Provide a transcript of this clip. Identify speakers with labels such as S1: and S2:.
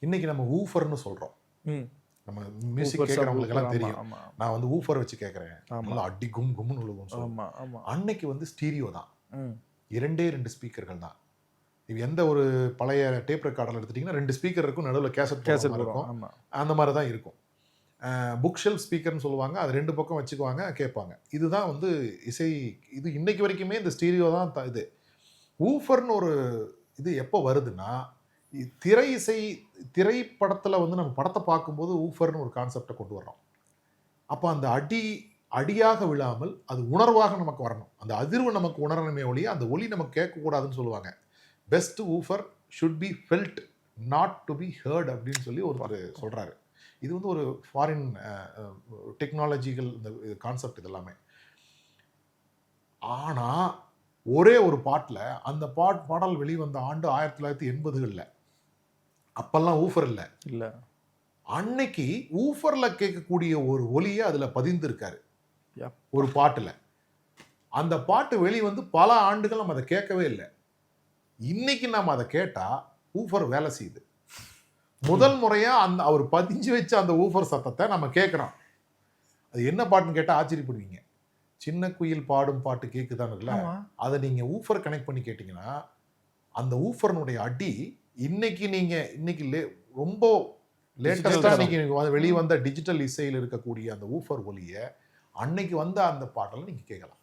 S1: இன்னைக்கு நம்ம ஊஃபர்னு சொல்றோம். நம்ம மியூசிக் கேட்கறவங்களுக்கெல்லாம் தெரியும். நான் வந்து ஊஃபர் வச்சு கேட்கறேன். நல்லா அடி கும் கும்னு விழுகும்னு சொல்லுவோம். அன்னைக்கு வந்து ஸ்டீரியோ தான். 2 ஸ்பீக்கர்கள் தான். இது எந்த ஒரு பழைய டேப் ரெக்கார்டர் எடுத்துட்டீங்கன்னா 2 ஸ்பீக்கர் இருக்கும், நடுவில் கேசட் இருக்கும். அந்த மாதிரி தான் இருக்கும். புக் ஷெல்ஃப் ஸ்பீக்கர்னு சொல்லுவாங்க. அது 2 பக்கம் வச்சுக்குவாங்க, கேட்பாங்க. இதுதான் வந்து இசை. இது இன்னைக்கு வரைக்குமே இந்த ஸ்டீரியோ தான் இது. ஊஃபர்னு ஒரு இது எப்போ வருதுன்னா, திரை இசை திரைப்படத்தில் வந்து நம்ம படத்தை பார்க்கும்போது ஊஃபர்னு ஒரு கான்செப்டை கொண்டு வர்றோம். அப்போ அந்த அடியாக விழாமல் அது உணர்வாக நமக்கு வரணும். அந்த அதிர்வு நமக்கு உணரணுமே ஒழிய அந்த ஒலி நமக்கு கேட்கக்கூடாதுன்னு சொல்லுவாங்க. Best woofer should be felt not to be heard அப்படின்னு சொல்லி ஒருத்தர் சொல்கிறாரு. இது வந்து ஒரு ஃபாரின் டெக்னாலஜிக்கல் இந்த கான்செப்ட் இதெல்லாமே. ஆனால் ஒரே ஒரு பாட்டில் அந்த பாடல் வெளிவந்த ஆண்டு 1980களில். அப்பெல்லாம் ஊஃபர் இல்லை. அன்னைக்கு ஊஃபர்ல கேட்கக்கூடிய ஒரு ஒலியை அதில் பதிந்திருக்காரு ஒரு பாட்டில். அந்த பாட்டு வெளிவந்து பல ஆண்டுகள் நம்ம அதை கேட்கவே இல்லை. இன்னைக்கு நம்ம அதை கேட்டால் ஊஃபர் வேலை செய்யுது. முதல் முறையாக அவர் பதிஞ்சு வச்ச அந்த ஊஃபர் சத்தத்தை நம்ம கேட்குறோம். அது என்ன பாட்டுன்னு கேட்டால் ஆச்சரியப்படுவீங்க. சின்ன குயில் பாடும் பாட்டு கேட்குதானுங்கள, அதை நீங்கள் ஊஃபர் கனெக்ட் பண்ணி கேட்டிங்கன்னா அந்த ஊஃபர்னுடைய அடி இன்னைக்கு ரொம்ப லேட்டஸ்டாக நீங்கள் வெளிவந்த டிஜிட்டல் இசையில் இருக்கக்கூடிய அந்த ஊஃபர் ஒலியை அன்னைக்கு வந்த அந்த பாட்டெல்லாம் நீங்கள் கேட்கலாம்.